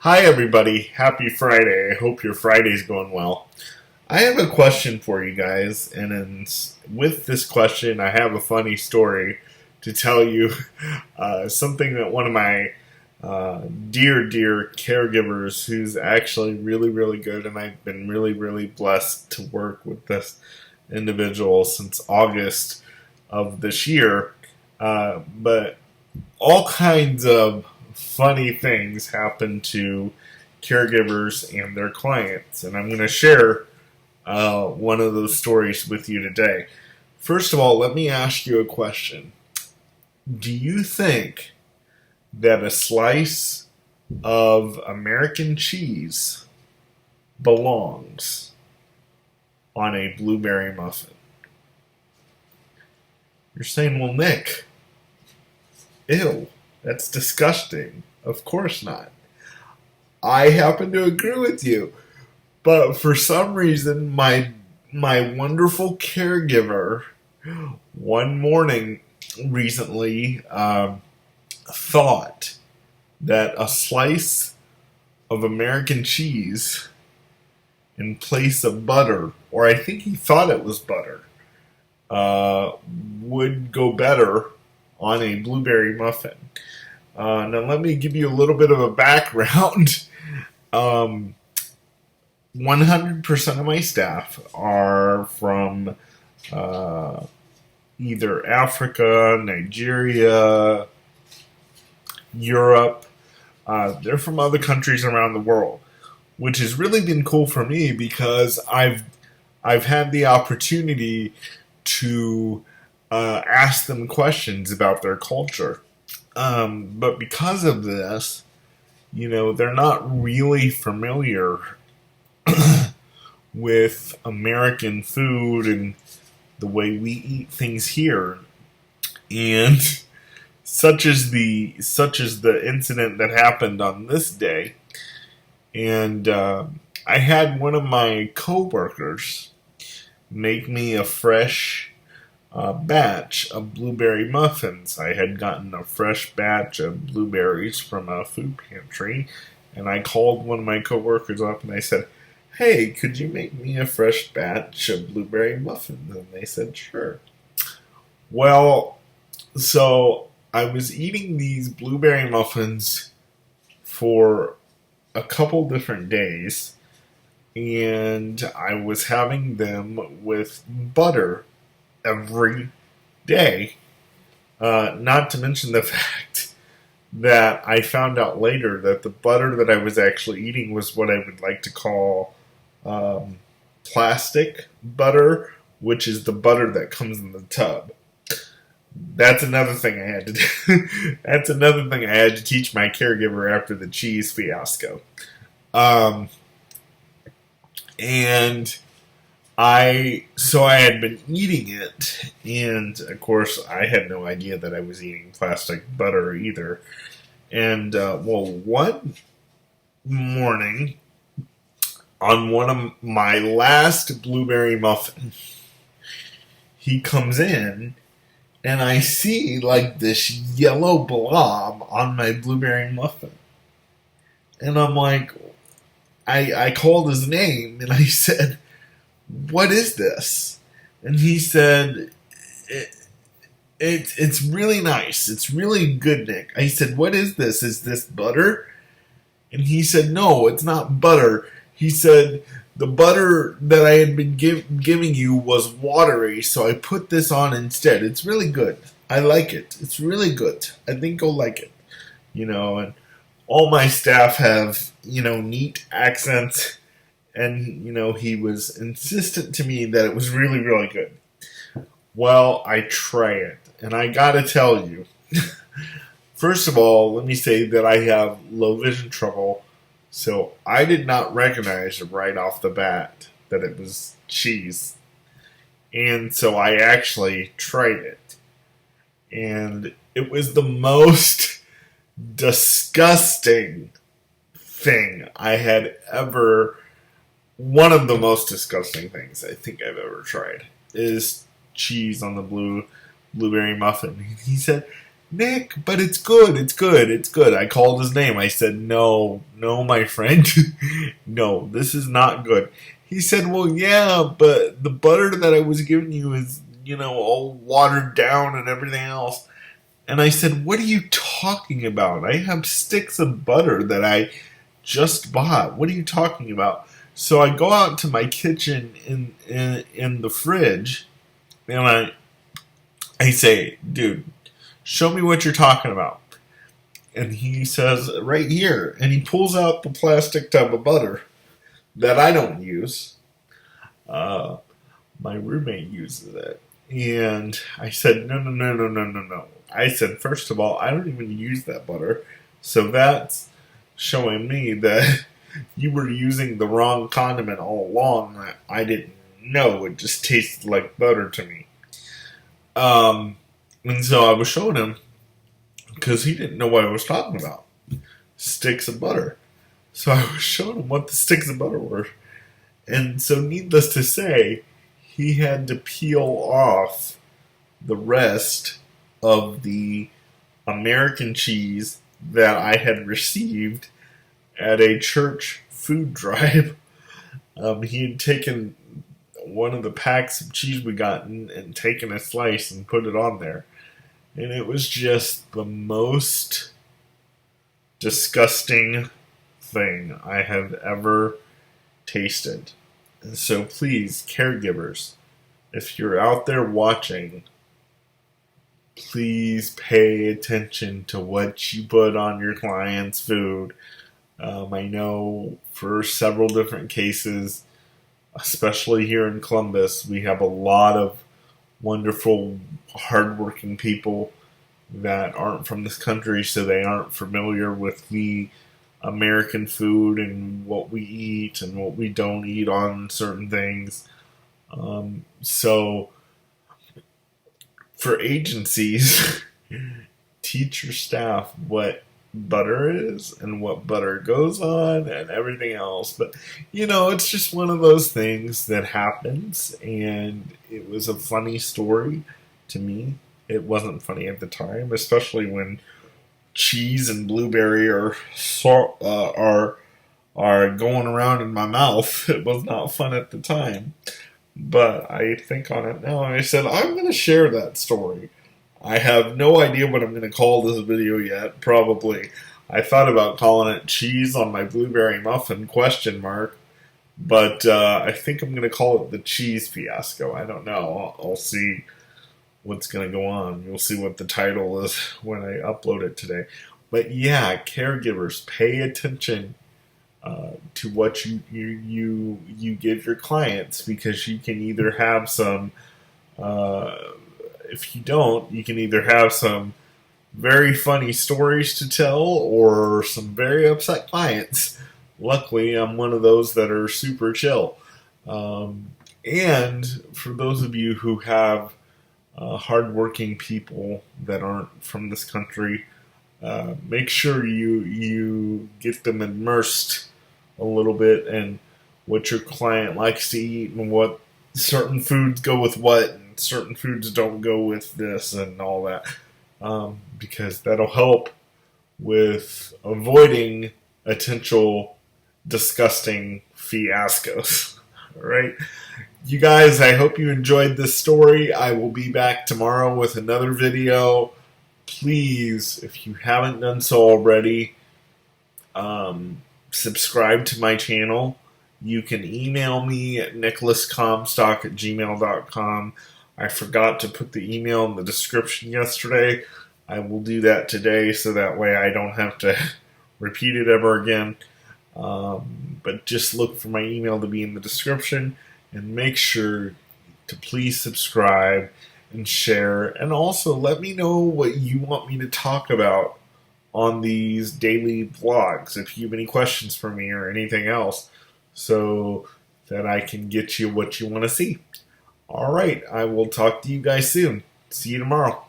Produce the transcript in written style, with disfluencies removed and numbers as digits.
Hi, everybody. Happy Friday. I hope your Friday's going well. I have a question for you guys, and with this question, I have a funny story to tell you. Something that one of my dear caregivers, who's actually really, really good, and I've been really, really blessed to work with this individual since August of this year. But all kinds of funny things happen to caregivers and their clients, and I'm going to share one of those stories with you today. First of all, let me ask you a question. Do you think that a slice of American cheese belongs on a blueberry muffin? You're saying, well, Nick, ew, that's disgusting. Of course not. I happen to agree with you. But for some reason, my wonderful caregiver one morning recently thought that a slice of American cheese in place of butter, or I think he thought it was butter, would go better on a blueberry muffin. Now, let me give you a little bit of a background. 100% of my staff are from either Africa, Nigeria, Europe. They're from other countries around the world, which has really been cool for me because I've had the opportunity to ask them questions about their culture. But because of this, they're not really familiar with American food and the way we eat things here. And such is the incident that happened on this day. And I had one of my coworkers make me a fresh batch of blueberry muffins. I had gotten a fresh batch of blueberries from a food pantry, and I called one of my coworkers up and I said, "Hey, could you make me a fresh batch of blueberry muffins?" And they said, "Sure." Well, so I was eating these blueberry muffins for a couple different days, and I was having them with butter every day. Not to mention the fact that I found out later that the butter that I was actually eating was what I would like to call plastic butter, which is the butter that comes in the tub. That's another thing I had to do. That's another thing I had to teach my caregiver after the cheese fiasco. And I had been eating it, and of course I had no idea that I was eating plastic butter either. And one morning on one of my last blueberry muffins, he comes in, and I see like this yellow blob on my blueberry muffin, and I'm like, I called his name and I said, "What is this?" And he said, It's really nice. It's really good, Nick." I said, "What is this? Is this butter?" And he said, "No, it's not butter." He said, "The butter that I had been giving you was watery, so I put this on instead. It's really good. I like it. It's really good. I think you'll like it." And all my staff have, neat accents. And, he was insistent to me that it was really, really good. Well, I try it. And I gotta tell you, first of all, let me say that I have low vision trouble. So I did not recognize right off the bat that it was cheese. And so I actually tried it. And it was the most disgusting thing I had ever... One of the most disgusting things I think I've ever tried is cheese on the blueberry muffin. He said, Nick, but it's good, it's good, it's good. I called his name. I said, no, my friend. No, this is not good. He said, well, yeah, but the butter that I was giving you is, all watered down and everything else. And I said, what are you talking about? I have sticks of butter that I just bought. What are you talking about? So I go out to my kitchen in the fridge, and I say, dude, show me what you're talking about. And he says, right here. And he pulls out the plastic tub of butter that I don't use. My roommate uses it. And I said, no. I said, first of all, I don't even use that butter. So that's showing me that you were using the wrong condiment all along. I didn't know. It just tasted like butter to me. And so I was showing him, because he didn't know what I was talking about. Sticks of butter. So I was showing him what the sticks of butter were. And so needless to say, he had to peel off the rest of the American cheese that I had received at a church food drive. He had taken one of the packs of cheese we got and taken a slice and put it on there. And it was just the most disgusting thing I have ever tasted. And so please, caregivers, if you're out there watching, please pay attention to what you put on your client's food. I know for several different cases, especially here in Columbus, we have a lot of wonderful, hardworking people that aren't from this country, so they aren't familiar with the American food and what we eat and what we don't eat on certain things. So for agencies, teach your staff what butter is and what butter goes on and everything else. But, it's just one of those things that happens, and it was a funny story to me. It wasn't funny at the time, especially when cheese and blueberry are going around in my mouth. It was not fun at the time. But I think on it now, and I said, I'm going to share that story. I have no idea what I'm going to call this video yet, probably. I thought about calling it cheese on my blueberry muffin, ? But I think I'm going to call it the cheese fiasco. I don't know. I'll see what's going to go on. You'll see what the title is when I upload it today. But yeah, caregivers, pay attention to what you give your clients, because you can either have some, if you don't, you can either have some very funny stories to tell or some very upset clients. Luckily, I'm one of those that are super chill. And for those of you who have hardworking people that aren't from this country, make sure you get them immersed a little bit in what your client likes to eat and what certain foods go with what and certain foods don't go with this and all that, because that'll help with avoiding potential disgusting fiascos. All right, you guys, I hope you enjoyed this story. I will be back tomorrow with another video. Please, if you haven't done so already, subscribe to my channel. You can email me at nicholascomstock@gmail.com. I forgot to put the email in the description yesterday. I will do that today, so that way I don't have to repeat it ever again. But just look for my email to be in the description, and make sure to please subscribe and share, and also let me know what you want me to talk about on these daily vlogs, if you have any questions for me or anything else, so that I can get you what you want to see. Alright, I will talk to you guys soon. See you tomorrow.